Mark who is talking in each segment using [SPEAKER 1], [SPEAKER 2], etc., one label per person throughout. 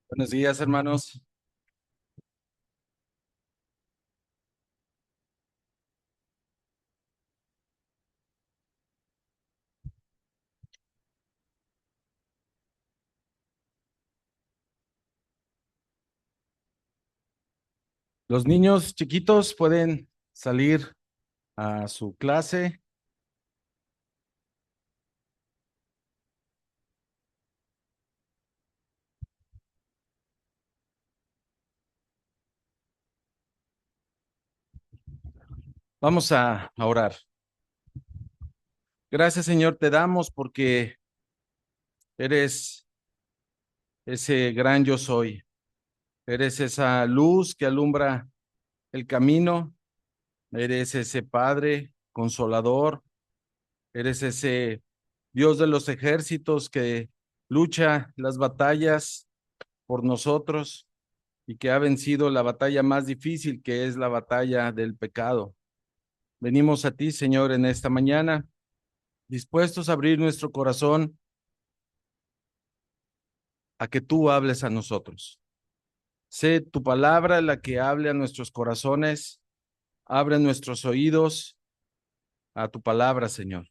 [SPEAKER 1] Buenos días, hermanos. Los niños chiquitos pueden salir a su clase. Vamos a orar. Gracias, Señor, te damos porque eres ese gran yo soy. Eres esa luz que alumbra el camino. Eres ese Padre consolador. Eres ese Dios de los ejércitos que lucha las batallas por nosotros y que ha vencido la batalla más difícil, que es la batalla del pecado. Venimos a ti, Señor, en esta mañana, dispuestos a abrir nuestro corazón a que tú hables a nosotros. Sé tu palabra la que hable a nuestros corazones, abre nuestros oídos a tu palabra, Señor.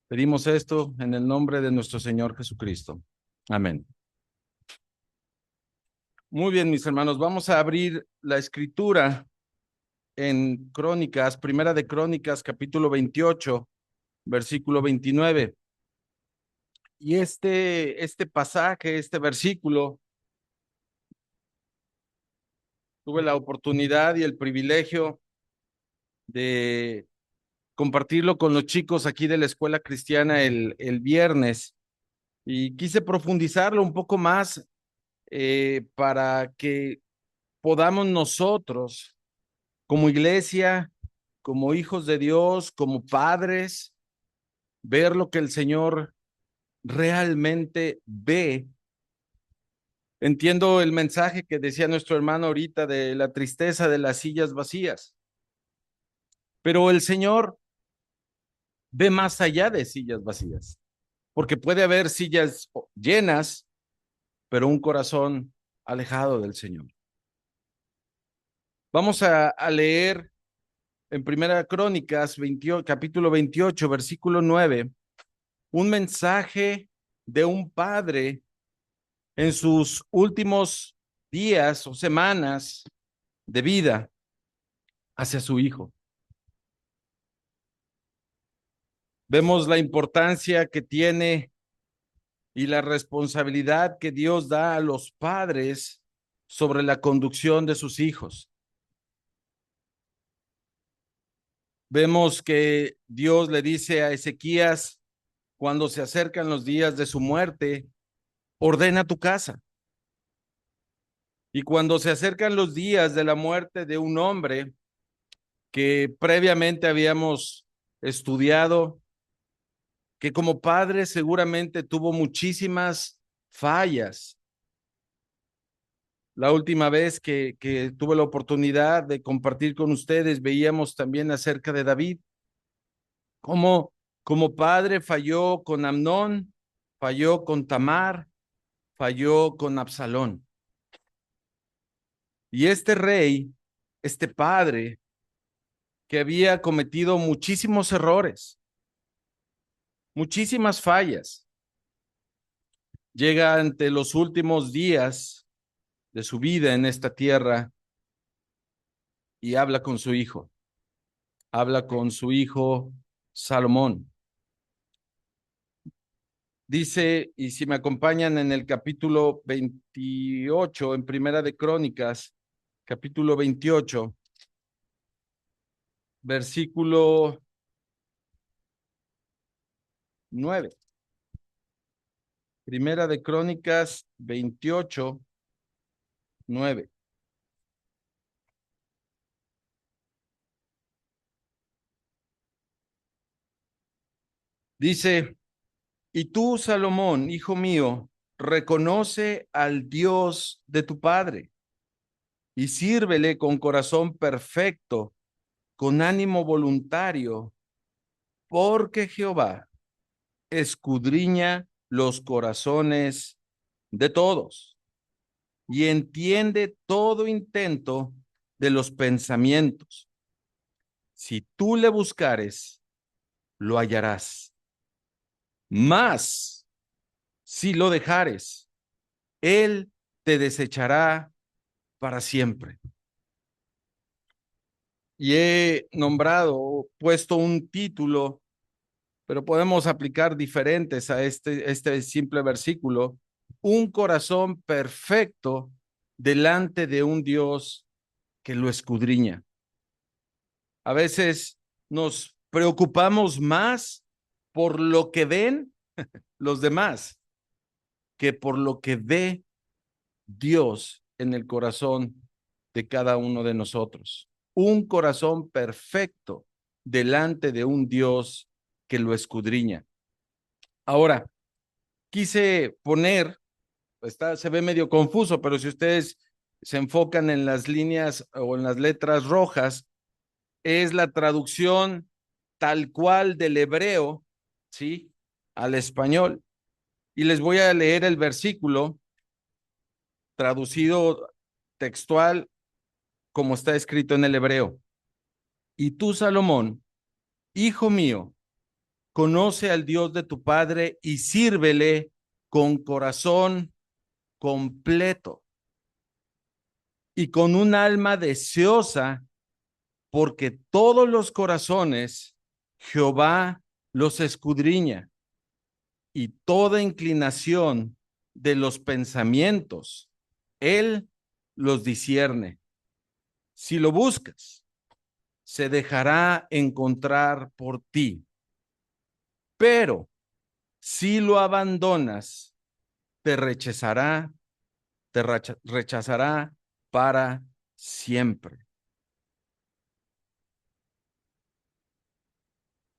[SPEAKER 1] Pedimos esto en el nombre de nuestro Señor Jesucristo. Amén. Muy bien, mis hermanos, vamos a abrir la escritura en Crónicas, Primera de Crónicas, capítulo 28, versículo 29. Y este pasaje, este versículo, tuve la oportunidad y el privilegio de compartirlo con los chicos aquí de la escuela cristiana el viernes y quise profundizarlo un poco más para que podamos nosotros, como iglesia, como hijos de Dios, como padres, ver lo que el Señor realmente ve. Entiendo el mensaje que decía nuestro hermano ahorita de la tristeza de las sillas vacías, pero el Señor ve más allá de sillas vacías, porque puede haber sillas llenas, pero un corazón alejado del Señor. Vamos a leer en Primera Crónicas, capítulo 28, versículo 9, un mensaje de un padre en sus últimos días o semanas de vida hacia su hijo. Vemos la importancia que tiene y la responsabilidad que Dios da a los padres sobre la conducción de sus hijos. Vemos que Dios le dice a Ezequías, cuando se acercan los días de su muerte, ordena tu casa. Y cuando se acercan los días de la muerte de un hombre que previamente habíamos estudiado, que como padre seguramente tuvo muchísimas fallas. La última vez que tuve la oportunidad de compartir con ustedes, veíamos también acerca de David, cómo como padre falló con Amnón, falló con Tamar, falló con Absalón. Y este rey, este padre, que había cometido muchísimos errores, muchísimas fallas, llega ante los últimos días de su vida en esta tierra y habla con su hijo Salomón. Dice, y si me acompañan en el capítulo 28, en Primera de Crónicas, capítulo 28, versículo 9. Primera de Crónicas 28, 9. Dice, y tú, Salomón, hijo mío, reconoce al Dios de tu padre y sírvele con corazón perfecto, con ánimo voluntario, porque Jehová escudriña los corazones de todos. y entiende todo intento de los pensamientos. Si tú le buscares, lo hallarás. Mas, si lo dejares, él te desechará para siempre. Y he nombrado, puesto un título, pero podemos aplicar diferentes a este simple versículo. Un corazón perfecto delante de un Dios que lo escudriña. A veces nos preocupamos más por lo que ven los demás que por lo que ve Dios en el corazón de cada uno de nosotros. Un corazón perfecto delante de un Dios que lo escudriña. Ahora, quise poner, se ve medio confuso, pero si ustedes se enfocan en las líneas o en las letras rojas, es la traducción tal cual del hebreo, ¿sí? Al español. Y les voy a leer el versículo traducido textual como está escrito en el hebreo. Y tú, Salomón, hijo mío, conoce al Dios de tu padre y sírvele con corazón completo y con un alma deseosa, porque todos los corazones Jehová los escudriña y toda inclinación de los pensamientos, él los discierne. Si lo buscas, se dejará encontrar por ti, pero si lo abandonas, te rechazará, rechazará para siempre.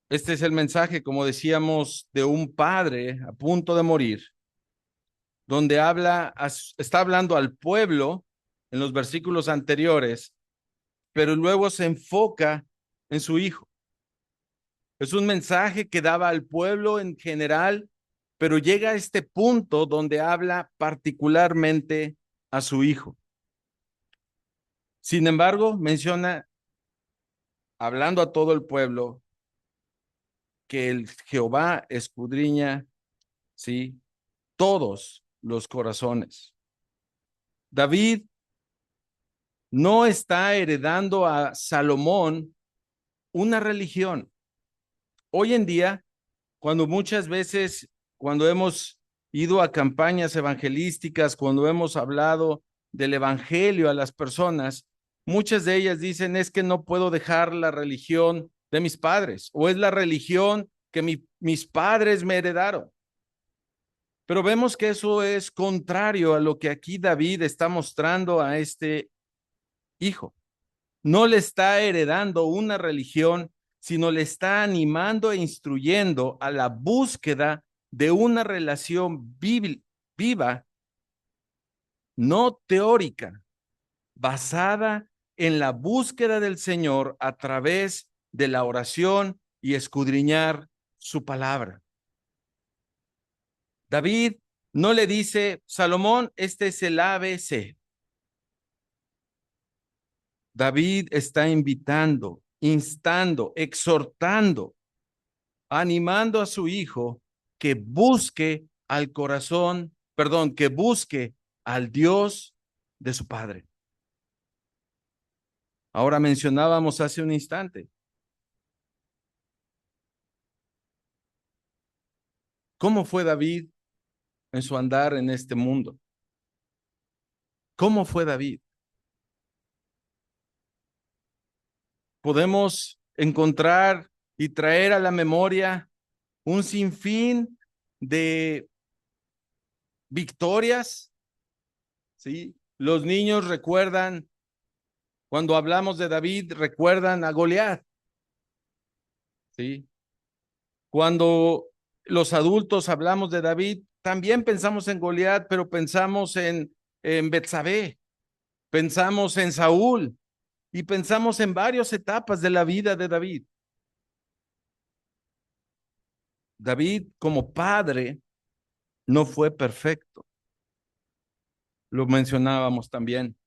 [SPEAKER 1] Este es el mensaje, como decíamos, de un padre a punto de morir, donde está hablando al pueblo en los versículos anteriores, pero luego se enfoca en su hijo. Es un mensaje que daba al pueblo en general, pero llega a este punto donde habla particularmente a su hijo. Sin embargo, menciona, hablando a todo el pueblo, que el Jehová escudriña, ¿sí?, todos los corazones. David no está heredando a Salomón una religión. Hoy en día, cuando muchas veces, cuando hemos ido a campañas evangelísticas, cuando hemos hablado del evangelio a las personas, muchas de ellas dicen, es que no puedo dejar la religión de mis padres, o es la religión que mis padres me heredaron. Pero vemos que eso es contrario a lo que aquí David está mostrando a este hijo. No le está heredando una religión, sino le está animando e instruyendo a la búsqueda de una relación viva, no teórica, basada en la búsqueda del Señor a través de la oración y escudriñar su palabra. David no le dice, Salomón, este es el ABC. David está invitando, instando, exhortando, animando a su hijo que busque al corazón, perdón, que busque al Dios de su padre. Ahora mencionábamos hace un instante, ¿cómo fue David en su andar en este mundo? ¿Cómo fue David? Podemos encontrar y traer a la memoria un sinfín de victorias, ¿sí? Los niños recuerdan, cuando hablamos de David, recuerdan a Goliat, ¿sí? Cuando los adultos hablamos de David, también pensamos en Goliat, pero pensamos en Betsabé, pensamos en Saúl y pensamos en varias etapas de la vida de David. David como padre no fue perfecto. Lo mencionábamos también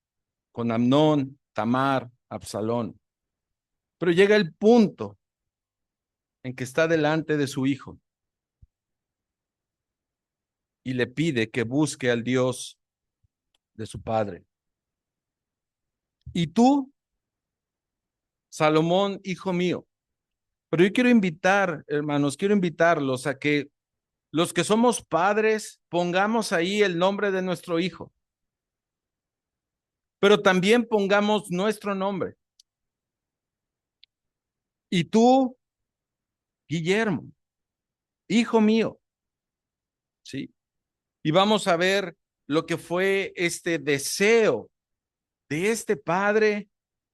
[SPEAKER 1] con Amnón, Tamar, Absalón. Pero llega el punto en que está delante de su hijo y le pide que busque al Dios de su padre. Y tú, Salomón, hijo mío, pero yo quiero invitar, hermanos, quiero invitarlos a que los que somos padres pongamos ahí el nombre de nuestro hijo, pero también pongamos nuestro nombre. Y tú, Guillermo, hijo mío, ¿sí? Y vamos a ver lo que fue este deseo de este padre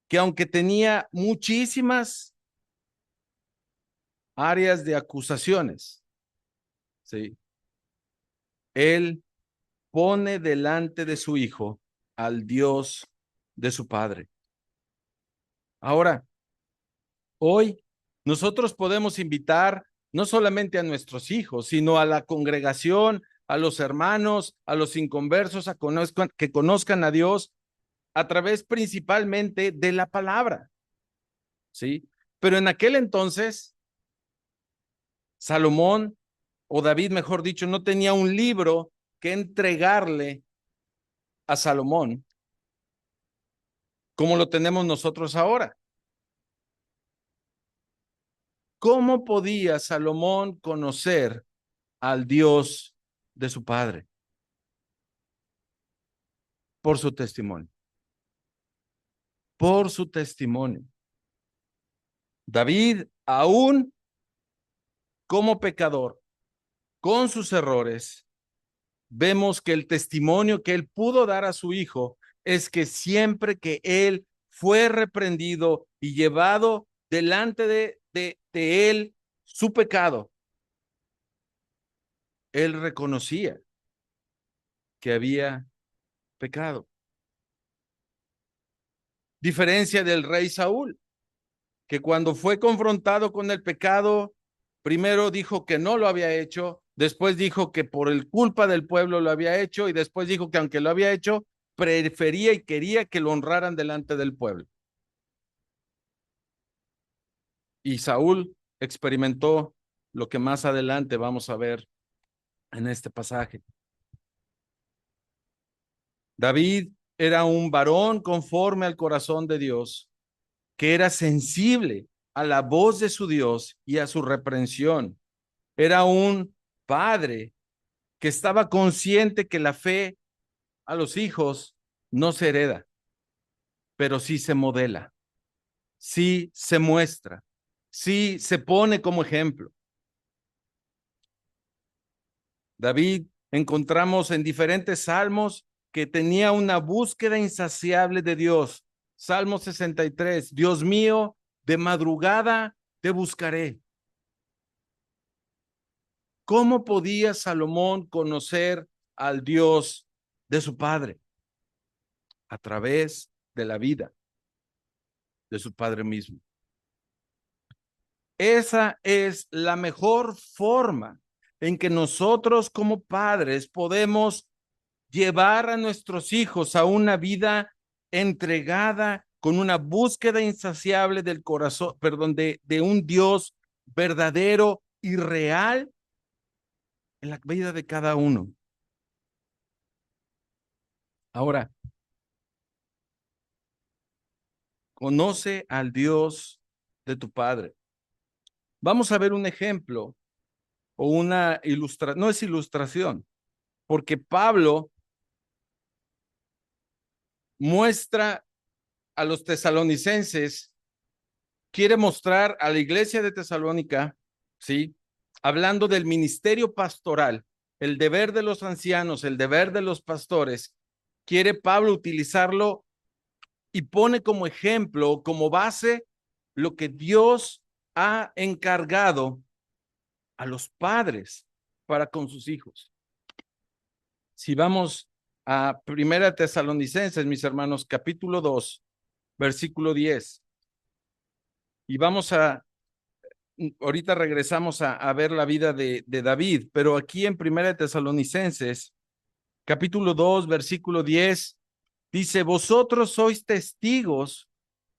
[SPEAKER 1] que aunque tenía muchísimas áreas de acusaciones, ¿sí? Él pone delante de su hijo al Dios de su padre. Ahora, hoy nosotros podemos invitar no solamente a nuestros hijos, sino a la congregación, a los hermanos, a los inconversos, que conozcan a Dios a través principalmente de la palabra, ¿sí? Pero en aquel entonces, Salomón, o David, mejor dicho, no tenía un libro que entregarle a Salomón como lo tenemos nosotros ahora. ¿Cómo podía Salomón conocer al Dios de su padre? Por su testimonio. Por su testimonio. David, aún como pecador, con sus errores, vemos que el testimonio que él pudo dar a su hijo es que siempre que él fue reprendido y llevado delante de él su pecado, él reconocía que había pecado. Diferencia del rey Saúl, que cuando fue confrontado con el pecado, primero dijo que no lo había hecho, después dijo que por el culpa del pueblo lo había hecho y después dijo que aunque lo había hecho, prefería y quería que lo honraran delante del pueblo. Y Saúl experimentó lo que más adelante vamos a ver en este pasaje. David era un varón conforme al corazón de Dios, que era sensible a la voz de su Dios y a su reprensión. Era un padre que estaba consciente que la fe a los hijos no se hereda, pero sí se modela, sí se muestra, sí se pone como ejemplo. David encontramos en diferentes salmos que tenía una búsqueda insaciable de Dios. Salmo 63, Dios mío, de madrugada te buscaré. ¿Cómo podía Salomón conocer al Dios de su padre? A través de la vida de su padre mismo. Esa es la mejor forma en que nosotros como padres podemos llevar a nuestros hijos a una vida entregada con una búsqueda insaciable del corazón, perdón, de un Dios verdadero y real en la vida de cada uno. Ahora, conoce al Dios de tu padre. Vamos a ver un ejemplo o una ilustración, no es ilustración, porque Pablo muestra a los tesalonicenses, quiere mostrar a la iglesia de Tesalónica, ¿sí? Hablando del ministerio pastoral, el deber de los ancianos, el deber de los pastores, quiere Pablo utilizarlo y pone como ejemplo, como base, lo que Dios ha encargado a los padres para con sus hijos. Si vamos a Primera Tesalonicenses, mis hermanos, capítulo 2, versículo 10, y vamos ahorita regresamos a ver la vida de David, pero aquí en Primera Tesalonicenses, capítulo 2, versículo 10, dice, vosotros sois testigos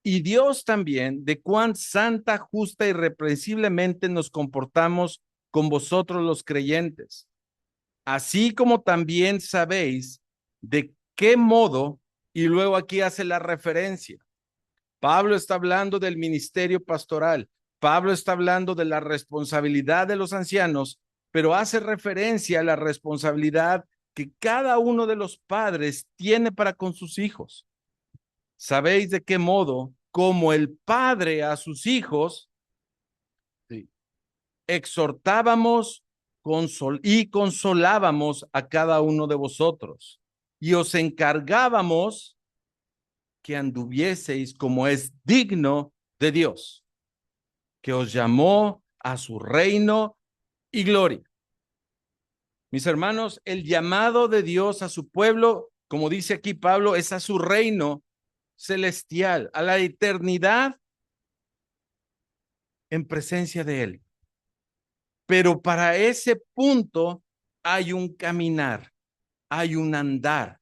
[SPEAKER 1] y Dios también de cuán santa, justa y irreprensiblemente nos comportamos con vosotros los creyentes, así como también sabéis de qué modo, y luego aquí hace la referencia. Pablo está hablando del ministerio pastoral, Pablo está hablando de la responsabilidad de los ancianos, pero hace referencia a la responsabilidad que cada uno de los padres tiene para con sus hijos. ¿Sabéis de qué modo, como el padre a sus hijos, sí, exhortábamos y consolábamos a cada uno de vosotros y os encargábamos que anduvieseis como es digno de Dios, que os llamó a su reino y gloria? Mis hermanos, el llamado de Dios a su pueblo, como dice aquí Pablo, es a su reino celestial, a la eternidad en presencia de Él. Pero para ese punto hay un caminar, hay un andar.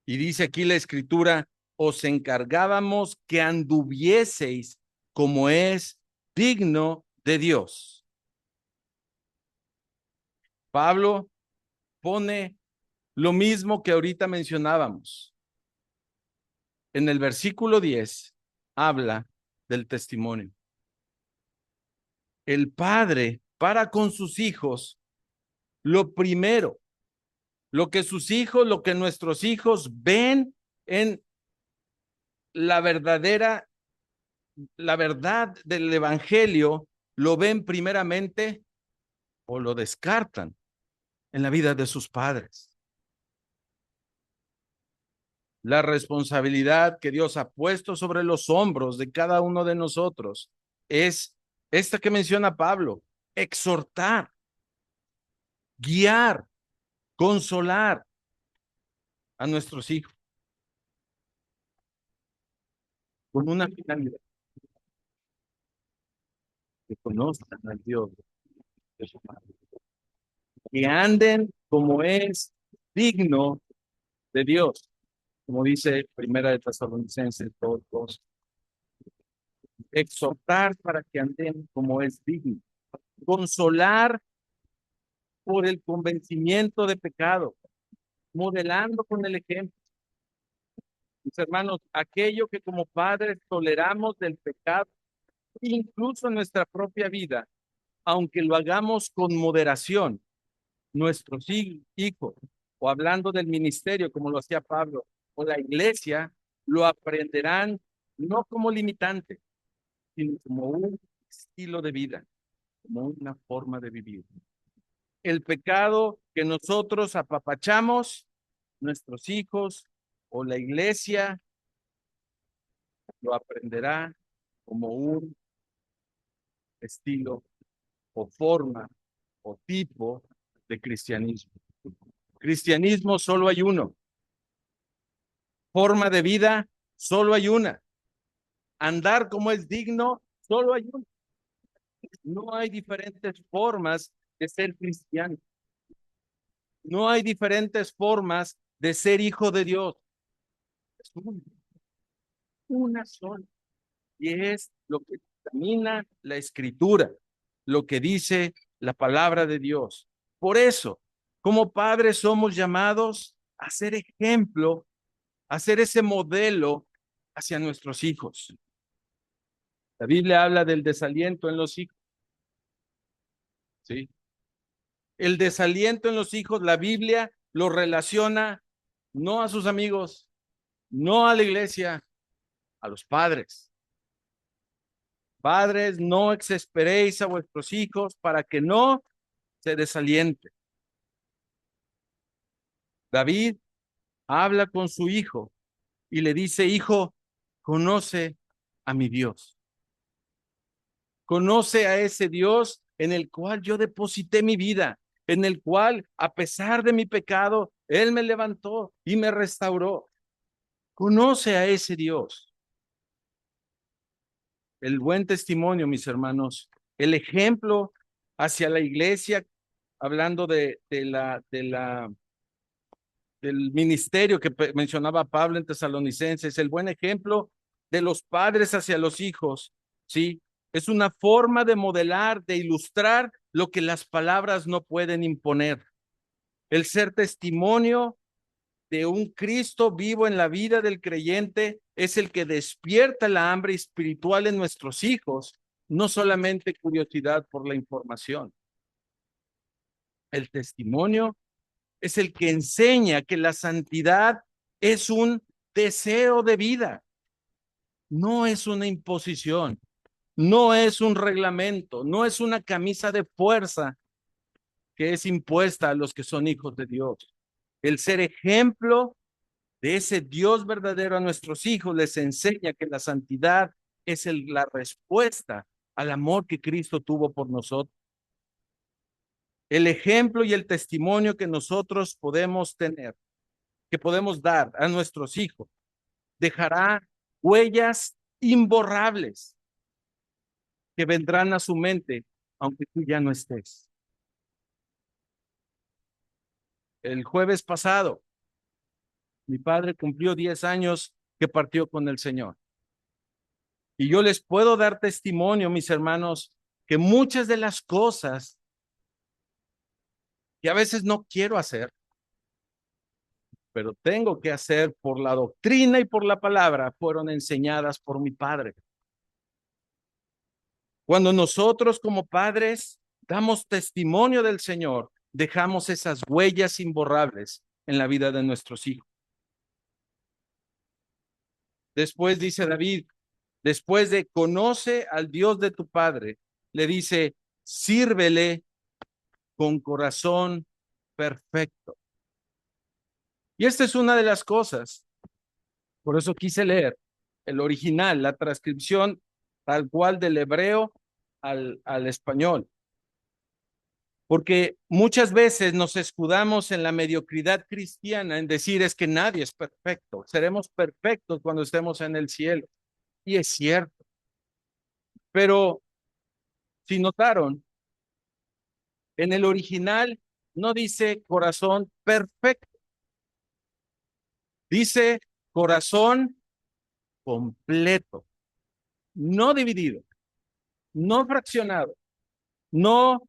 [SPEAKER 1] Y dice aquí la escritura, os encargábamos que anduvieseis como es digno de Dios. Pablo pone lo mismo que ahorita mencionábamos. En el versículo 10 habla del testimonio. El padre para con sus hijos, lo primero, lo que sus hijos, lo que nuestros hijos ven en la verdad del evangelio, lo ven primeramente o lo descartan en la vida de sus padres. La responsabilidad que Dios ha puesto sobre los hombros de cada uno de nosotros es esta que menciona Pablo: exhortar, guiar, consolar a nuestros hijos con una finalidad, que conozcan al Dios de su Padre, que anden como es digno de Dios, como dice Primera de Tesalonicenses 2:2. Exhortar para que anden como es digno, consolar por el convencimiento de pecado, modelando con el ejemplo. Mis hermanos, aquello que como padres toleramos del pecado, incluso en nuestra propia vida, aunque lo hagamos con moderación, nuestros hijos, o hablando del ministerio, como lo hacía Pablo, o la iglesia, lo aprenderán no como limitante, sino como un estilo de vida, como una forma de vivir. El pecado que nosotros apapachamos, nuestros hijos o la iglesia lo aprenderá como un estilo o forma o tipo de cristianismo. Cristianismo solo hay uno. Forma de vida solo hay una. Andar como es digno solo hay una. No hay diferentes formas de ser cristiano. No hay diferentes formas de ser hijo de Dios. Es una sola. Y es lo que examina la escritura, lo que dice la palabra de Dios. Por eso, como padres somos llamados a ser ejemplo, a ser ese modelo hacia nuestros hijos. La Biblia habla del desaliento en los hijos, ¿sí? El desaliento en los hijos, la Biblia lo relaciona no a sus amigos, no a la iglesia, a los padres. Padres, no exasperéis a vuestros hijos para que no se desaliente. David habla con su hijo y le dice: hijo, conoce a mi Dios. Conoce a ese Dios en el cual yo deposité mi vida, en el cual, a pesar de mi pecado, Él me levantó y me restauró. Conoce a ese Dios. El buen testimonio, mis hermanos, el ejemplo hacia la iglesia, hablando de la del ministerio que mencionaba Pablo en Tesalonicenses, el buen ejemplo de los padres hacia los hijos, ¿sí? Es una forma de modelar, de ilustrar lo que las palabras no pueden imponer. El ser testimonio de un Cristo vivo en la vida del creyente es el que despierta la hambre espiritual en nuestros hijos, no solamente curiosidad por la información. El testimonio es el que enseña que la santidad es un deseo de vida, no es una imposición, no es un reglamento, no es una camisa de fuerza que es impuesta a los que son hijos de Dios. El ser ejemplo de ese Dios verdadero a nuestros hijos les enseña que la santidad es la respuesta al amor que Cristo tuvo por nosotros. El ejemplo y el testimonio que nosotros podemos tener, que podemos dar a nuestros hijos, dejará huellas imborrables que vendrán a su mente, aunque tú ya no estés. El jueves pasado, mi padre cumplió 10 años que partió con el Señor. Y yo les puedo dar testimonio, mis hermanos, que muchas de las cosas que a veces no quiero hacer, pero tengo que hacer por la doctrina y por la palabra, fueron enseñadas por mi padre. Cuando nosotros como padres damos testimonio del Señor, dejamos esas huellas imborrables en la vida de nuestros hijos. Después dice David, después de conoce al Dios de tu padre, le dice, sírvele con corazón perfecto. Y esta es una de las cosas, por eso quise leer el original, la transcripción tal cual del hebreo al español. Porque muchas veces nos escudamos en la mediocridad cristiana en decir es que nadie es perfecto. Seremos perfectos cuando estemos en el cielo. Y es cierto. Pero si notaron, en el original no dice corazón perfecto. Dice corazón completo, no dividido, no fraccionado, no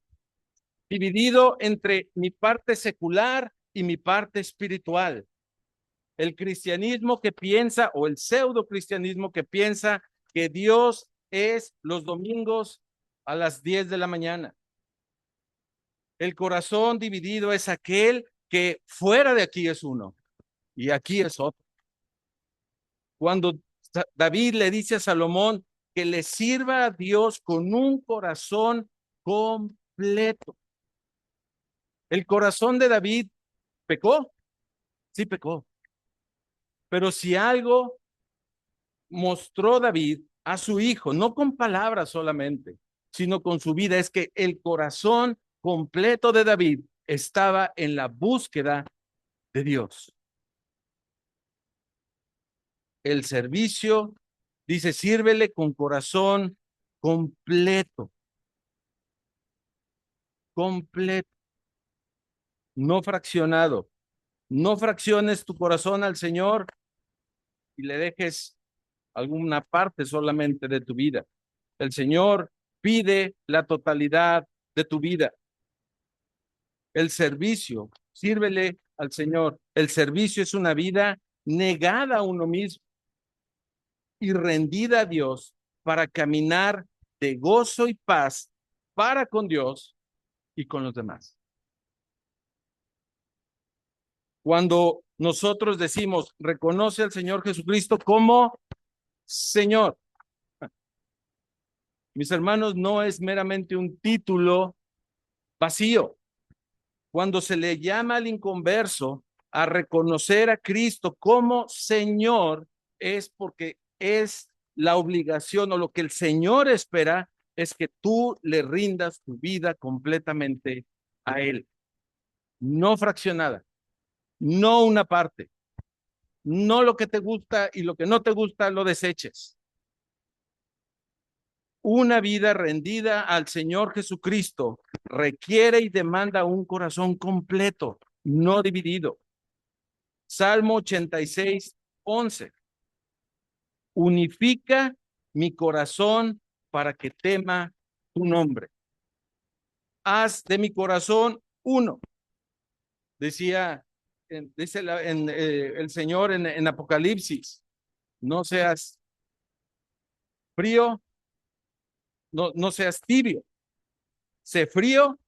[SPEAKER 1] dividido entre mi parte secular y mi parte espiritual. El cristianismo que piensa, o el pseudo cristianismo que piensa que Dios es los domingos a las 10 de la mañana. El corazón dividido es aquel que fuera de aquí es uno y aquí es otro. Cuando David le dice a Salomón que le sirva a Dios con un corazón completo. El corazón de David pecó, sí pecó. Pero si algo mostró David a su hijo, no con palabras solamente, sino con su vida, es que el corazón completo de David estaba en la búsqueda de Dios. El servicio, dice, sírvele con corazón completo, completo, no fraccionado. No fracciones tu corazón al Señor y le dejes alguna parte solamente de tu vida. El Señor pide la totalidad de tu vida. El servicio, sírvele al Señor. El servicio es una vida negada a uno mismo y rendida a Dios para caminar de gozo y paz para con Dios y con los demás. Cuando nosotros decimos, reconoce al Señor Jesucristo como Señor, mis hermanos, no es meramente un título vacío. Cuando se le llama al inconverso a reconocer a Cristo como Señor, es porque es la obligación o lo que el Señor espera es que tú le rindas tu vida completamente a Él, no fraccionada, no una parte, no lo que te gusta y lo que no te gusta lo deseches. Una vida rendida al Señor Jesucristo requiere y demanda un corazón completo, no dividido. Salmo 86:11. Unifica mi corazón para que tema tu nombre. Haz de mi corazón uno. Decía dice el Señor en Apocalipsis, no seas frío, no seas tibio, sé frío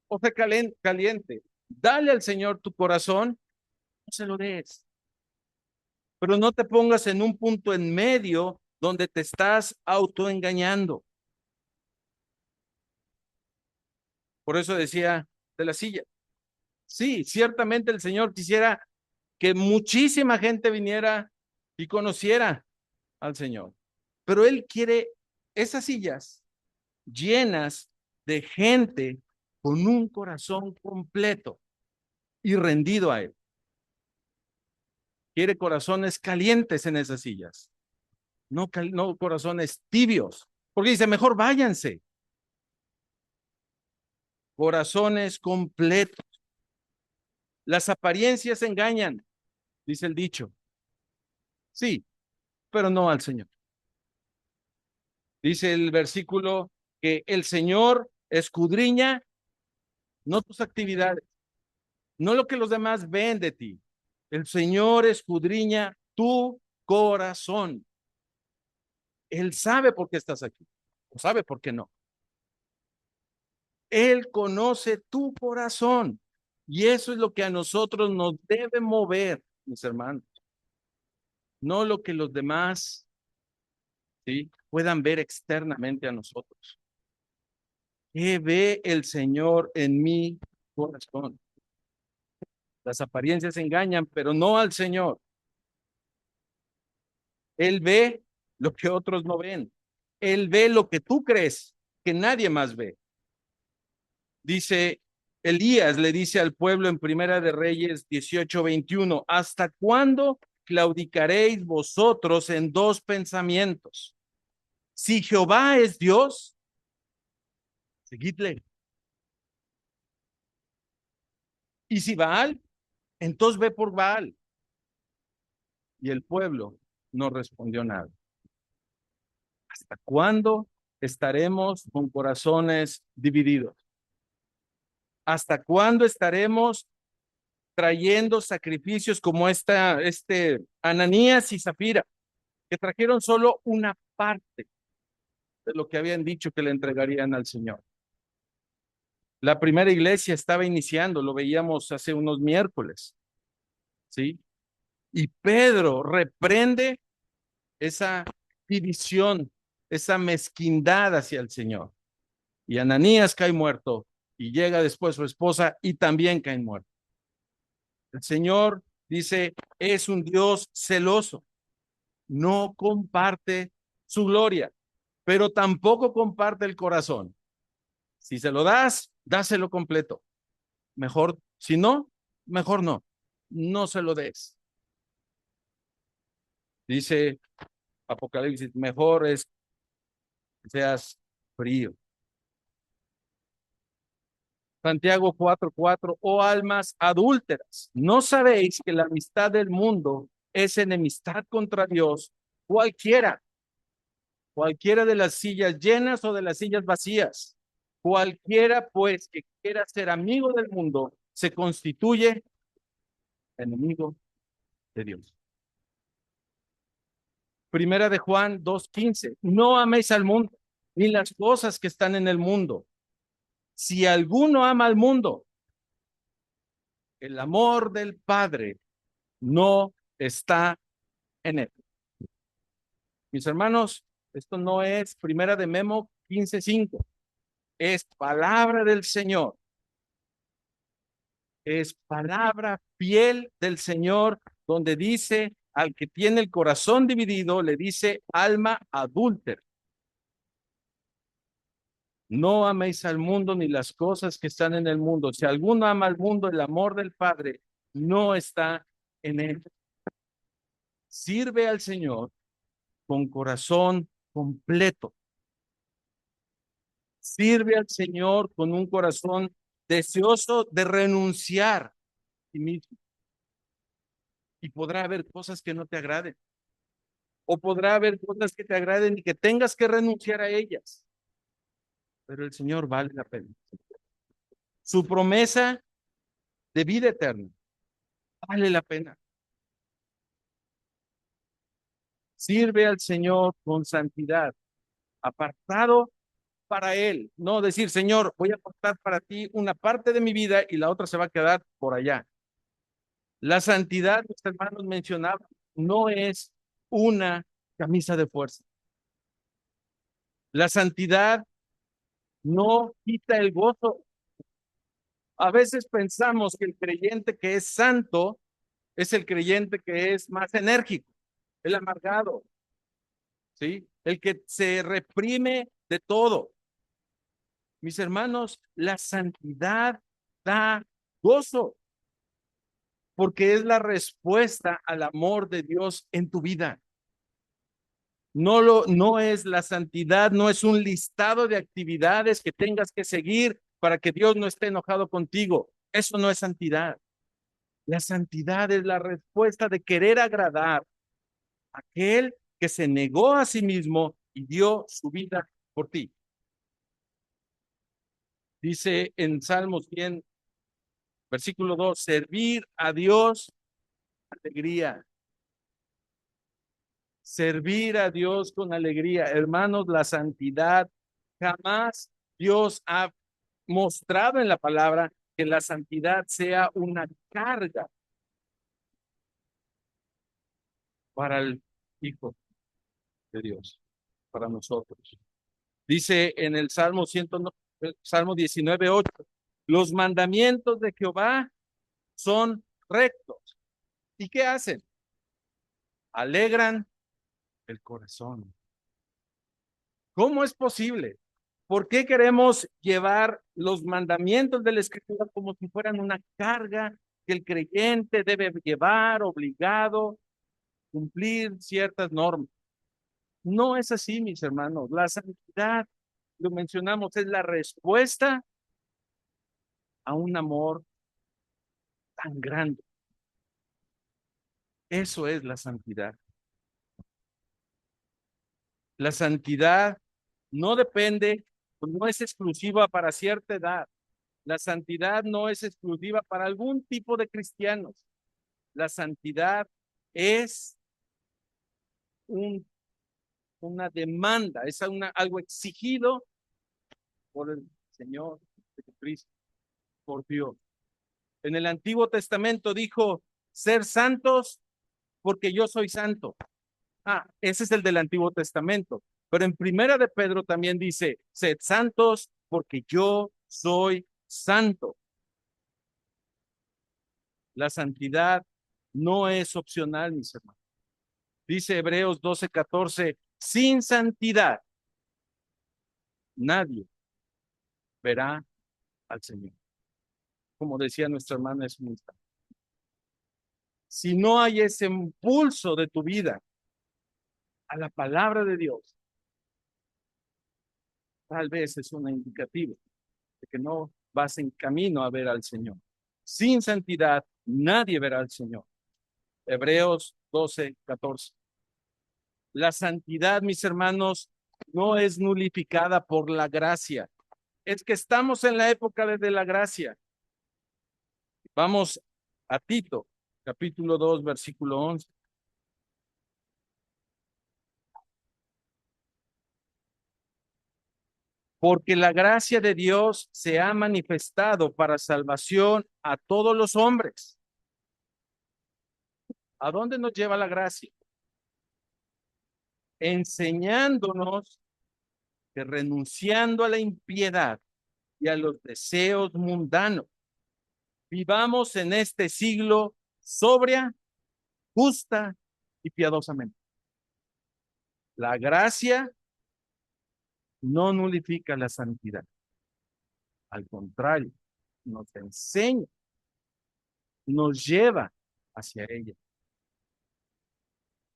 [SPEAKER 1] o sé caliente. Dale al Señor tu corazón, no se lo des, pero no te pongas en un punto en medio donde te estás autoengañando. Por eso decía de la silla. Sí, ciertamente el Señor quisiera que muchísima gente viniera y conociera al Señor, pero Él quiere esas sillas llenas de gente con un corazón completo y rendido a Él. Quiere corazones calientes en esas sillas, no corazones tibios, porque dice, mejor váyanse. Corazones completos. Las apariencias engañan, dice el dicho. Sí, pero no al Señor. Dice el versículo que el Señor escudriña no tus actividades, no lo que los demás ven de ti. El Señor escudriña tu corazón. Él sabe por qué estás aquí, o sabe por qué no. Él conoce tu corazón y eso es lo que a nosotros nos debe mover, mis hermanos. No lo que los demás, ¿sí?, puedan ver externamente a nosotros. ¿Qué ve el Señor en mi corazón? Las apariencias engañan, pero no al Señor. Él ve lo que otros no ven. Él ve lo que tú crees que nadie más ve. Dice Elías, le dice al pueblo en Primera de Reyes 18:21, ¿hasta cuándo claudicaréis vosotros en dos pensamientos? Si Jehová es Dios, seguidle. Y si Baal, entonces ve por Baal. Y el pueblo no respondió nada. ¿Hasta cuándo estaremos con corazones divididos? ¿Hasta cuándo estaremos trayendo sacrificios como Ananías y Zafira, que trajeron solo una parte de lo que habían dicho que le entregarían al Señor? La primera iglesia estaba iniciando, lo veíamos hace unos miércoles, ¿sí? Y Pedro reprende esa división, esa mezquindad hacia el Señor. Y Ananías cae muerto y llega después su esposa y también cae muerto. El Señor dice, es un Dios celoso, no comparte su gloria, pero tampoco comparte el corazón. Si se lo das, dáselo completo. Mejor, si no, mejor no. No se lo des. Dice Apocalipsis, mejor es que seas frío. Santiago 4:4, oh almas adúlteras, ¿no sabéis que la amistad del mundo es enemistad contra Dios? Cualquiera, cualquiera de las sillas llenas o de las sillas vacías, cualquiera pues que quiera ser amigo del mundo, se constituye enemigo de Dios. Primera de Juan 2:15, no améis al mundo, ni las cosas que están en el mundo. Si alguno ama al mundo, el amor del Padre no está en él. Mis hermanos, esto no es Primera de Memo 15:5, es palabra del Señor, es palabra fiel del Señor, donde dice al que tiene el corazón dividido, le dice alma adúltera. No améis al mundo ni las cosas que están en el mundo. Si alguno ama al mundo, el amor del Padre no está en él. Sirve al Señor con corazón completo. Sirve al Señor con un corazón deseoso de renunciar a sí mismo. y podrá haber cosas que no te agraden, o podrá haber cosas que te agraden y que tengas que renunciar a ellas, pero el Señor vale la pena. Su promesa de vida eterna vale la pena. Sirve al Señor con santidad, apartado para Él. No decir, Señor, voy a apartar para ti una parte de mi vida y la otra se va a quedar por allá. La santidad, los hermanos mencionaban, no es una camisa de fuerza. La santidad no quita el gozo. A veces pensamos que el creyente que es santo es el creyente que es más enérgico, el amargado, ¿sí? El que se reprime de todo. Mis hermanos, la santidad da gozo porque es la respuesta al amor de Dios en tu vida. No es la santidad, no es un listado de actividades que tengas que seguir para que Dios no esté enojado contigo. Eso no es santidad. La santidad es la respuesta de querer agradar a aquel que se negó a sí mismo y dio su vida por ti. Dice en Salmos 100, versículo 2, servir a Dios, alegría. Servir a Dios con alegría. Hermanos, la santidad, jamás Dios ha mostrado en la palabra que la santidad sea una carga para el Hijo de Dios, para nosotros. Dice en el Salmo 19:8, los mandamientos de Jehová son rectos. ¿Y qué hacen? Alegran el corazón. ¿Cómo es posible? ¿Por qué queremos llevar los mandamientos de la Escritura como si fueran una carga que el creyente debe llevar, obligado, cumplir ciertas normas? No es así, mis hermanos. La santidad, lo mencionamos, es la respuesta a un amor tan grande. Eso es la santidad. La santidad no depende, no es exclusiva para cierta edad. La santidad no es exclusiva para algún tipo de cristianos. La santidad es un, una demanda, es algo exigido por el Señor Jesucristo, por Dios. En el Antiguo Testamento dijo, ser santos porque yo soy santo. Ese es el del Antiguo Testamento. Pero en Primera de Pedro también dice, sed santos porque yo soy santo. La santidad no es opcional, mis hermanos. Dice Hebreos 12:14, sin santidad nadie verá al Señor. Como decía nuestra hermana Esmita. Si no hay ese impulso de tu vida a la palabra de Dios, tal vez es un indicativo de que no vas en camino a ver al Señor. Sin santidad nadie verá al Señor. Hebreos 12:14. La santidad, mis hermanos, no es nulificada por la gracia. Es que estamos en la época de la gracia. Vamos a Tito, capítulo 2, versículo 11. Porque la gracia de Dios se ha manifestado para salvación a todos los hombres. ¿A dónde nos lleva la gracia? Enseñándonos que renunciando a la impiedad y a los deseos mundanos, vivamos en este siglo sobria, justa y piadosamente. La gracia no nulifica la santidad. Al contrario, nos enseña, nos lleva hacia ella.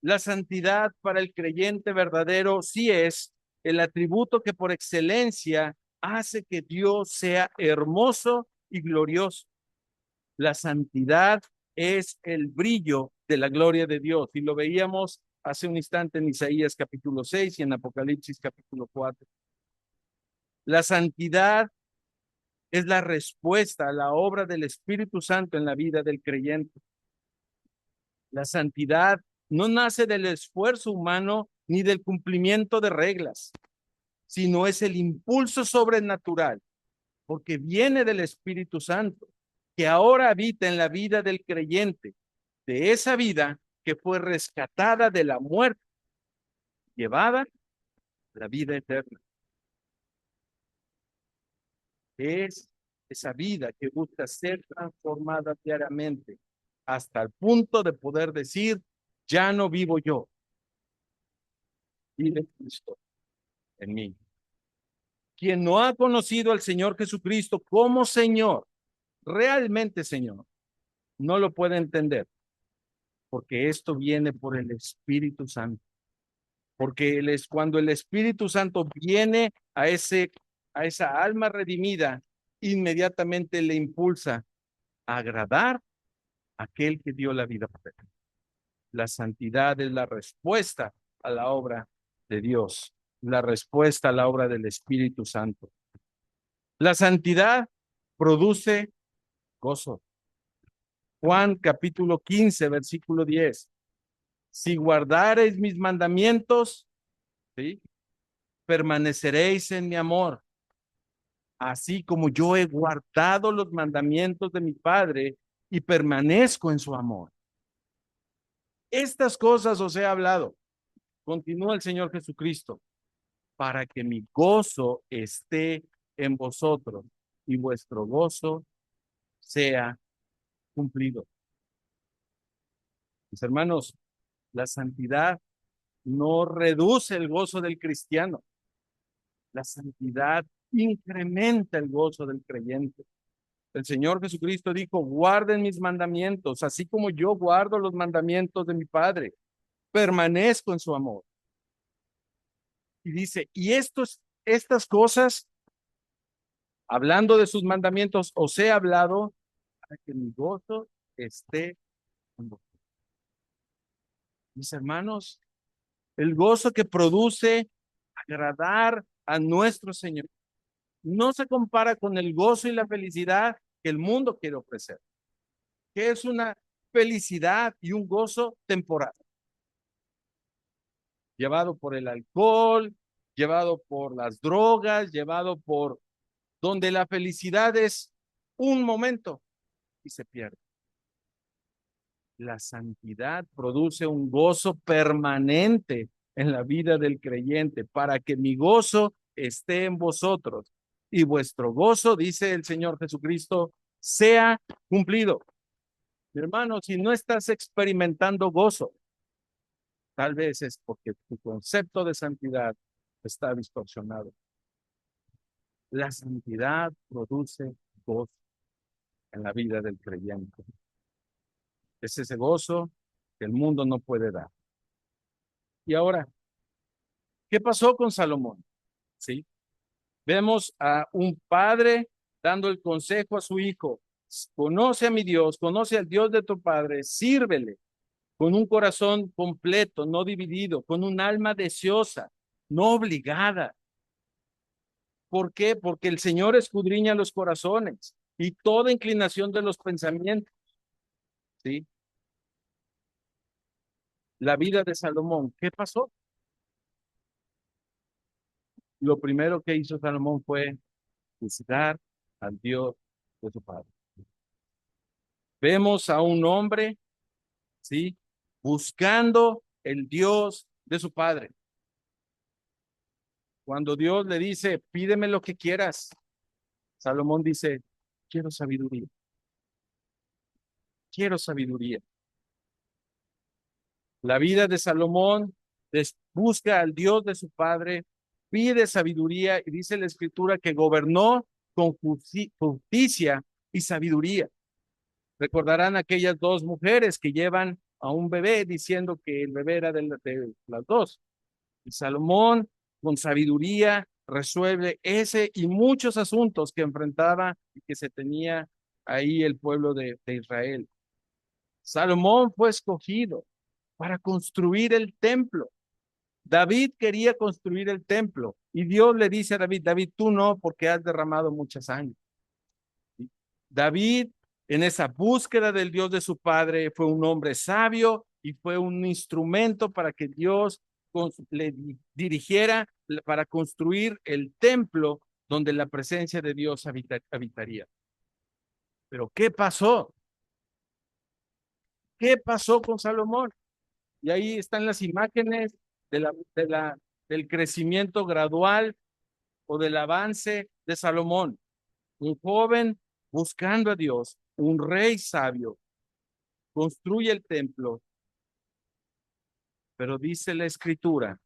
[SPEAKER 1] La santidad para el creyente verdadero sí es el atributo que por excelencia hace que Dios sea hermoso y glorioso. La santidad es el brillo de la gloria de Dios. Y lo veíamos hace un instante en Isaías capítulo 6 y en Apocalipsis capítulo 4. La santidad es la respuesta a la obra del Espíritu Santo en la vida del creyente. La santidad no nace del esfuerzo humano ni del cumplimiento de reglas, sino es el impulso sobrenatural, porque viene del Espíritu Santo, que ahora habita en la vida del creyente, de esa vida que fue rescatada de la muerte, llevada a la vida eterna. Es esa vida que busca ser transformada diariamente hasta el punto de poder decir, ya no vivo yo, vive Cristo en mí. Quien no ha conocido al Señor Jesucristo como Señor, realmente Señor, no lo puede entender, porque esto viene por el Espíritu Santo. Porque él es cuando el Espíritu Santo viene a esa alma redimida, inmediatamente le impulsa a agradar a aquel que dio la vida por él. La santidad es la respuesta a la obra de Dios, la respuesta a la obra del Espíritu Santo. La santidad produce gozo. Juan capítulo 15, versículo 10. Si guardareis mis mandamientos, ¿sí?, permaneceréis en mi amor, así como yo he guardado los mandamientos de mi Padre y permanezco en su amor. Estas cosas os he hablado, continúa el Señor Jesucristo, para que mi gozo esté en vosotros y vuestro gozo sea cumplido. Mis hermanos, la santidad no reduce el gozo del cristiano. La santidad incrementa el gozo del creyente. El Señor Jesucristo dijo, guarden mis mandamientos, así como yo guardo los mandamientos de mi Padre. Permanezco en su amor. Y dice, y estas cosas, hablando de sus mandamientos, os he hablado para que mi gozo esté en vosotros. Mis hermanos, el gozo que produce agradar a nuestro Señor no se compara con el gozo y la felicidad que el mundo quiere ofrecer, que es una felicidad y un gozo temporal, llevado por el alcohol, llevado por las drogas, llevado por donde la felicidad es un momento y se pierde. La santidad produce un gozo permanente en la vida del creyente para que mi gozo esté en vosotros y vuestro gozo, dice el Señor Jesucristo, sea cumplido. Mi hermano, si no estás experimentando gozo, tal vez es porque tu concepto de santidad está distorsionado. La santidad produce gozo en la vida del creyente. Es ese gozo que el mundo no puede dar. Y ahora, ¿qué pasó con Salomón? ¿Sí? Vemos a un padre dando el consejo a su hijo. Conoce a mi Dios, conoce al Dios de tu padre, sírvele con un corazón completo, no dividido, con un alma deseosa, no obligada. ¿Por qué? Porque el Señor escudriña los corazones y toda inclinación de los pensamientos. ¿Sí? La vida de Salomón, ¿qué pasó? Lo primero que hizo Salomón fue buscar al Dios de su padre. Vemos a un hombre, ¿sí?, buscando el Dios de su padre. Cuando Dios le dice, pídeme lo que quieras, Salomón dice, quiero sabiduría. Quiero sabiduría. La vida de Salomón busca al Dios de su padre, pide sabiduría y dice la escritura que gobernó con justicia y sabiduría. Recordarán aquellas dos mujeres que llevan a un bebé diciendo que el bebé era de las dos. Y Salomón, con sabiduría, resuelve ese y muchos asuntos que enfrentaba y que se tenía ahí el pueblo de Israel. Salomón fue escogido para construir el templo. David quería construir el templo y Dios le dice a David, David, tú no, porque has derramado mucha sangre. David, en esa búsqueda del Dios de su padre, fue un hombre sabio y fue un instrumento para que Dios le dirigiera para construir el templo donde la presencia de Dios habitaría. Pero ¿qué pasó? ¿Qué pasó con Salomón? Y ahí están las imágenes del crecimiento gradual o del avance de Salomón. Un joven buscando a Dios, un rey sabio, construye el templo, pero dice la escritura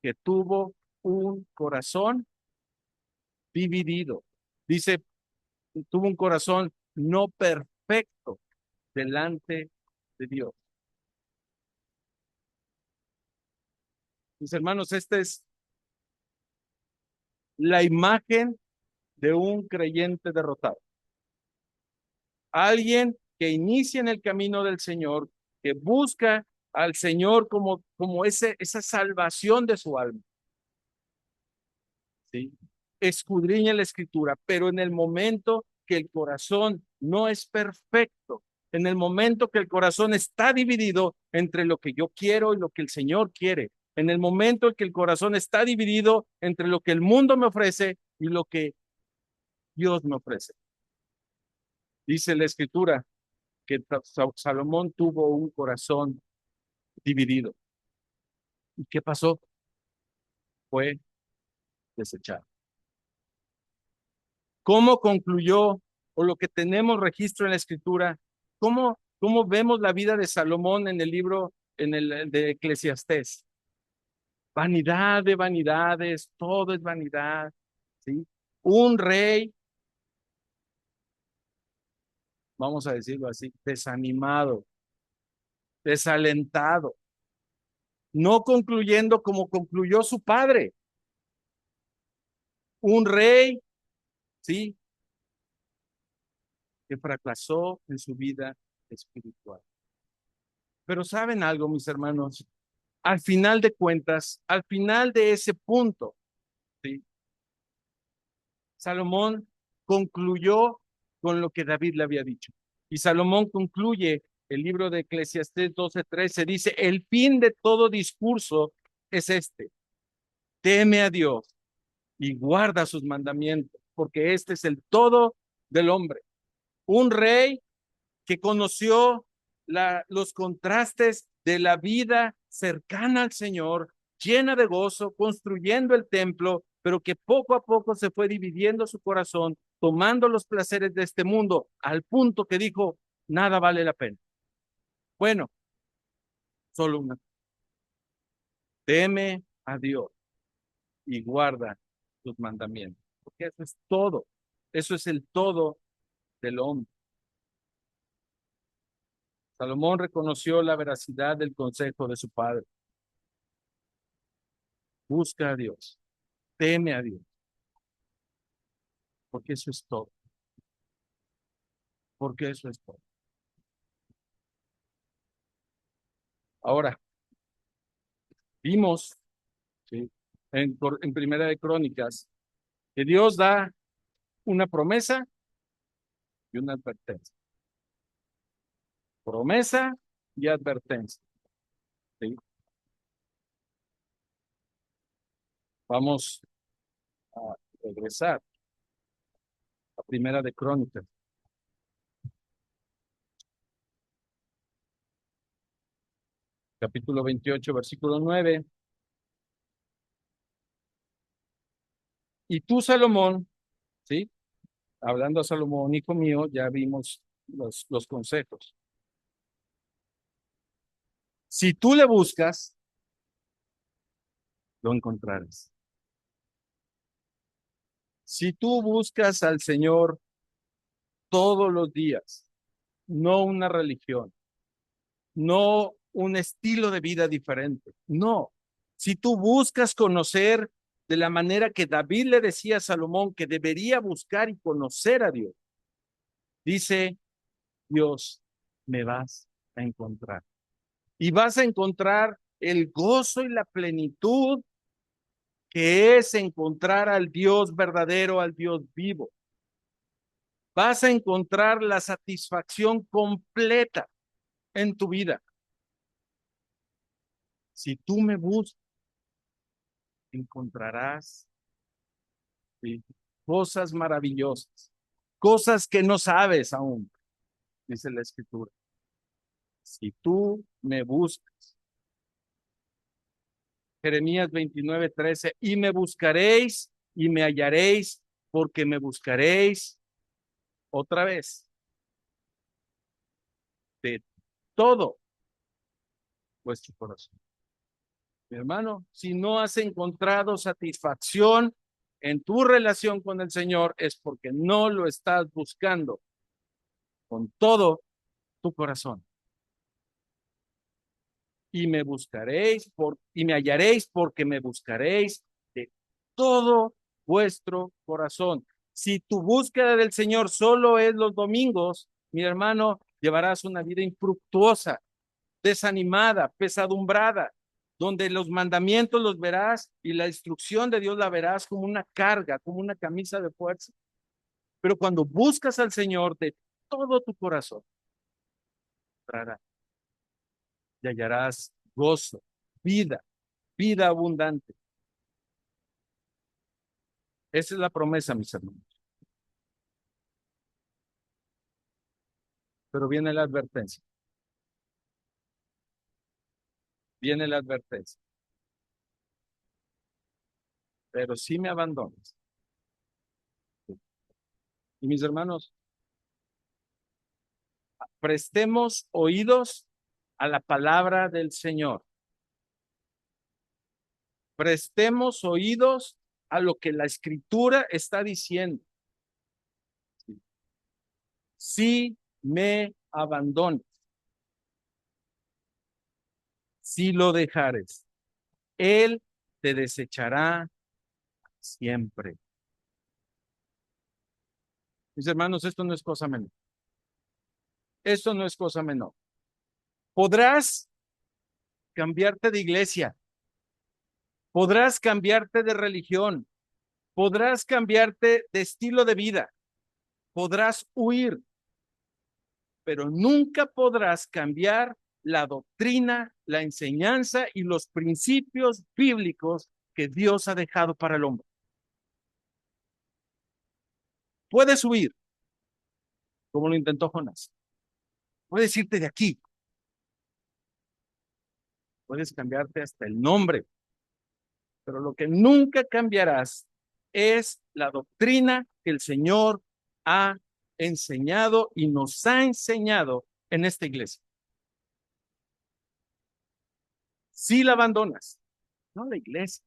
[SPEAKER 1] que tuvo un corazón dividido. Dice, tuvo un corazón no perfecto delante de Dios. Mis hermanos, esta es la imagen de un creyente derrotado. Alguien que inicia en el camino del Señor, que busca al Señor como esa salvación de su alma. ¿Sí? Escudriña la escritura, pero en el momento que el corazón no es perfecto, en el momento que el corazón está dividido entre lo que yo quiero y lo que el Señor quiere, en el momento en que el corazón está dividido entre lo que el mundo me ofrece y lo que Dios me ofrece. Dice la escritura que Salomón tuvo un corazón dividido. ¿Y qué pasó? Fue desechado. ¿Cómo concluyó o lo que tenemos registro en la escritura? ¿Cómo vemos la vida de Salomón en el libro de Eclesiastés? Vanidad de vanidades, todo es vanidad, ¿sí? Un rey, vamos a decirlo así, desanimado, desalentado, no concluyendo como concluyó su padre. Un rey, ¿sí? Que fracasó en su vida espiritual. Pero ¿saben algo, mis hermanos? Al final de cuentas, al final de ese punto, ¿sí? Salomón concluyó con lo que David le había dicho. Y Salomón concluye el libro de Eclesiastés 12:13, dice, el fin de todo discurso es este, teme a Dios y guarda sus mandamientos, porque este es el todo del hombre. Un rey que conoció los contrastes de la vida cercana al Señor, llena de gozo, construyendo el templo, pero que poco a poco se fue dividiendo su corazón, tomando los placeres de este mundo, al punto que dijo, nada vale la pena. Bueno, solo una. Teme a Dios y guarda sus mandamientos, porque eso es todo. Eso es el todo del hombre. Salomón reconoció la veracidad del consejo de su padre. Busca a Dios, teme a Dios, porque eso es todo, porque eso es todo. Ahora, vimos, ¿sí? en Primera de Crónicas que Dios da una promesa y una advertencia. Promesa y advertencia. ¿Sí? Vamos a regresar a Primera de Crónicas, capítulo 28, versículo 9. Y tú, Salomón, ¿sí? Hablando a Salomón, hijo mío, ya vimos los consejos. Si tú le buscas, lo encontrarás. Si tú buscas al Señor todos los días, no una religión, no un estilo de vida diferente, no. Si tú buscas conocer de la manera que David le decía a Salomón que debería buscar y conocer a Dios, dice Dios, me vas a encontrar. Y vas a encontrar el gozo y la plenitud que es encontrar al Dios verdadero, al Dios vivo. Vas a encontrar la satisfacción completa en tu vida. Si tú me buscas, encontrarás, ¿sí?, cosas maravillosas, cosas que no sabes aún, dice la Escritura. Si tú me buscas, Jeremías 29:13, y me buscaréis y me hallaréis, porque me buscaréis otra vez de todo vuestro corazón. Mi hermano, si no has encontrado satisfacción en tu relación con el Señor, es porque no lo estás buscando con todo tu corazón. Y me hallaréis porque me buscaréis de todo vuestro corazón. Si tu búsqueda del Señor solo es los domingos, mi hermano, llevarás una vida infructuosa, desanimada, pesadumbrada, donde los mandamientos los verás y la instrucción de Dios la verás como una carga, como una camisa de fuerza. Pero cuando buscas al Señor de todo tu corazón, y hallarás gozo, vida, vida abundante. Esa es la promesa, mis hermanos. Pero viene la advertencia. Viene la advertencia. Pero si me abandonas. Y mis hermanos, prestemos oídos a la palabra del Señor. Prestemos oídos a lo que la Escritura está diciendo. Si me abandonas, si lo dejares, Él te desechará siempre. Mis hermanos, esto no es cosa menor. Esto no es cosa menor. Podrás cambiarte de iglesia, podrás cambiarte de religión, podrás cambiarte de estilo de vida, podrás huir, pero nunca podrás cambiar la doctrina, la enseñanza y los principios bíblicos que Dios ha dejado para el hombre. Puedes huir, como lo intentó Jonás. Puedes irte de aquí. Puedes cambiarte hasta el nombre. Pero lo que nunca cambiarás es la doctrina que el Señor ha enseñado y nos ha enseñado en esta iglesia. Si la abandonas, no la iglesia.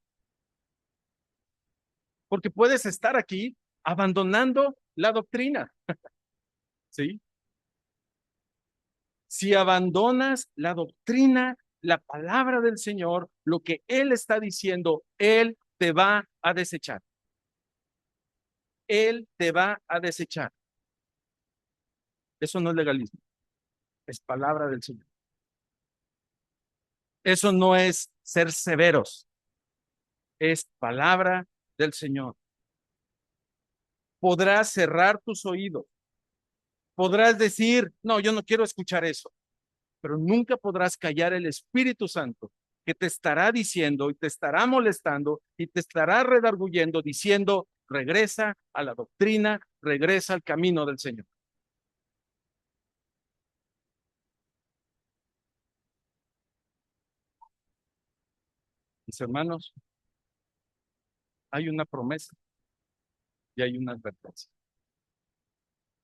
[SPEAKER 1] Porque puedes estar aquí abandonando la doctrina. ¿Sí? Si abandonas la doctrina, la palabra del Señor, lo que Él está diciendo, Él te va a desechar. Él te va a desechar. Eso no es legalismo, es palabra del Señor. Eso no es ser severos, es palabra del Señor. Podrás cerrar tus oídos, podrás decir, no, yo no quiero escuchar eso, pero nunca podrás callar el Espíritu Santo que te estará diciendo y te estará molestando y te estará redarguyendo diciendo, regresa a la doctrina, regresa al camino del Señor. Mis hermanos, hay una promesa y hay una advertencia.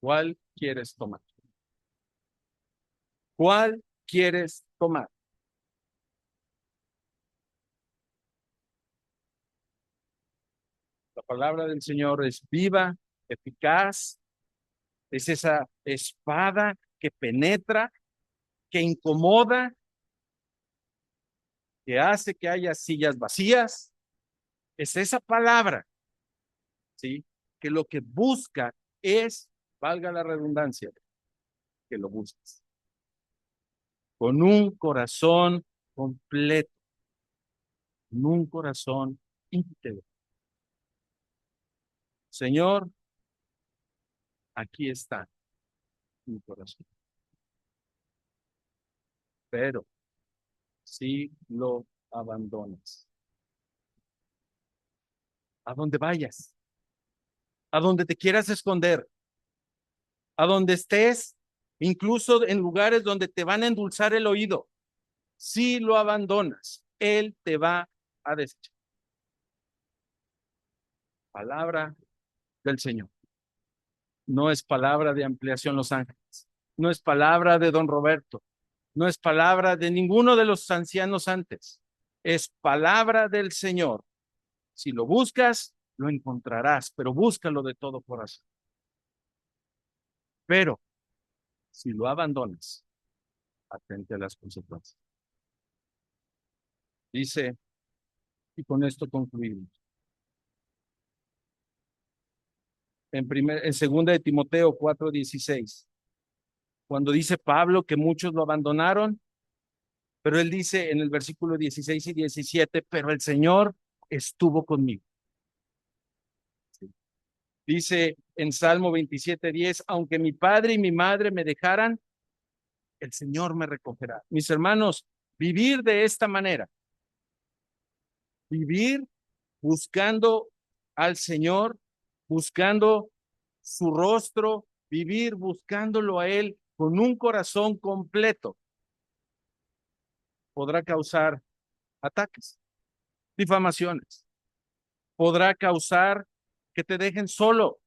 [SPEAKER 1] ¿Cuál quieres tomar? ¿Cuál quieres tomar? La palabra del Señor es viva, eficaz, es esa espada que penetra, que incomoda, que hace que haya sillas vacías. Es esa palabra, ¿sí?, que lo que busca es, valga la redundancia, que lo busques. con un corazón completo, con un corazón íntegro. Señor, aquí está mi corazón. Pero si lo abandonas, a donde vayas, a donde te quieras esconder, a donde estés, incluso en lugares donde te van a endulzar el oído, si lo abandonas, Él te va a desechar. Palabra del Señor. No es palabra de Ampliación Los Ángeles. No es palabra de don Roberto. No es palabra de ninguno de los ancianos antes. Es palabra del Señor. Si lo buscas, lo encontrarás, pero búscalo de todo corazón. Pero si lo abandonas, atente a las consecuencias. Dice, y con esto concluimos. En segunda de Timoteo 4:16, cuando dice Pablo que muchos lo abandonaron, pero él dice en el versículo 16 y 17, pero el Señor estuvo conmigo. Sí. Dice en Salmo 27:10, aunque mi padre y mi madre me dejaran, el Señor me recogerá. Mis hermanos, vivir de esta manera, vivir buscando al Señor, buscando su rostro, vivir buscándolo a Él con un corazón completo, podrá causar ataques, difamaciones, podrá causar que te dejen solo,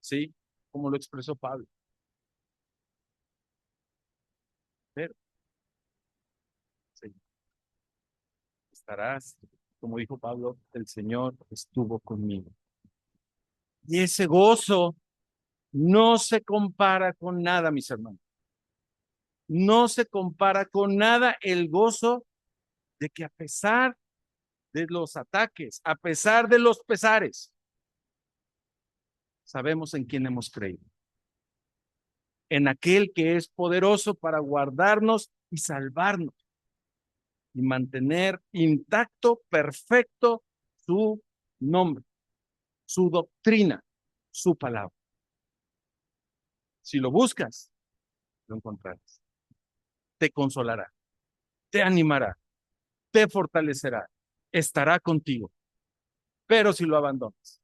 [SPEAKER 1] ¿sí? Como lo expresó Pablo. Pero sí, estarás, como dijo Pablo, el Señor estuvo conmigo. Y ese gozo no se compara con nada, mis hermanos. No se compara con nada el gozo de que a pesar de los ataques, a pesar de los pesares, sabemos en quién hemos creído. En aquel que es poderoso para guardarnos y salvarnos y mantener intacto, perfecto su nombre, su doctrina, su palabra. Si lo buscas, lo encontrarás. Te consolará, te animará, te fortalecerá, estará contigo. Pero si lo abandonas,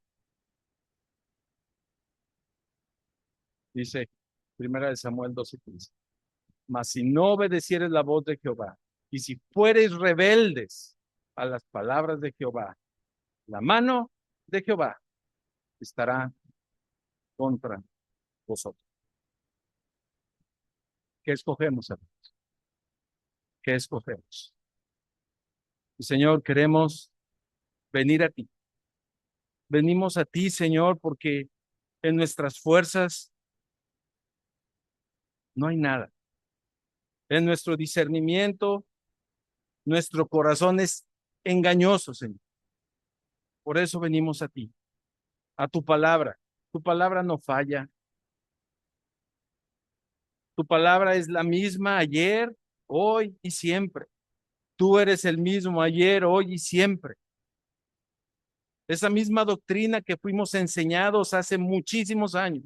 [SPEAKER 1] dice Primera de Samuel 12:15, mas si no obedecieres la voz de Jehová, y si fuereis rebeldes a las palabras de Jehová, la mano de Jehová estará contra vosotros. ¿Qué escogemos, hermanos? ¿Qué escogemos? Y Señor, queremos venir a ti. Venimos a ti, Señor, porque en nuestras fuerzas no hay nada. En nuestro discernimiento, nuestro corazón es engañoso, Señor. Por eso venimos a ti, a tu palabra. Tu palabra no falla. Tu palabra es la misma ayer, hoy y siempre. Tú eres el mismo ayer, hoy y siempre. Esa misma doctrina que fuimos enseñados hace muchísimos años.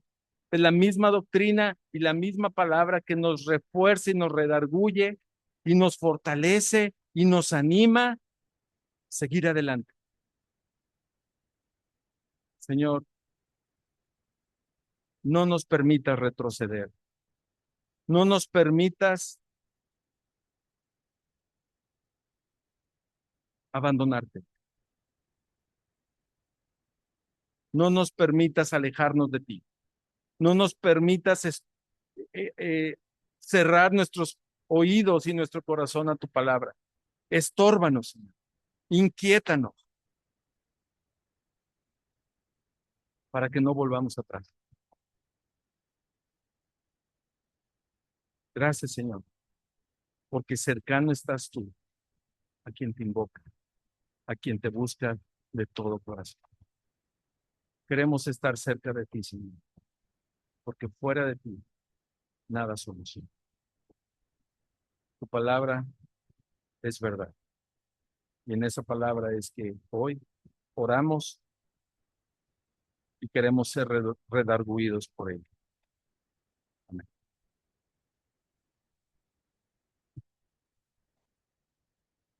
[SPEAKER 1] Es la misma doctrina y la misma palabra que nos refuerza y nos redarguye y nos fortalece y nos anima a seguir adelante. Señor, no nos permitas retroceder. No nos permitas abandonarte. No nos permitas alejarnos de ti. No nos permitas eh, eh, cerrar nuestros oídos y nuestro corazón a tu palabra. Estórbanos, Señor. Inquiétanos para que no volvamos atrás. Gracias, Señor, porque cercano estás tú a quien te invoca, a quien te busca de todo corazón. Queremos estar cerca de ti, Señor, porque fuera de ti nada soluciona. Tu palabra es verdad. Y en esa palabra es que hoy oramos y queremos ser redarguidos por ella.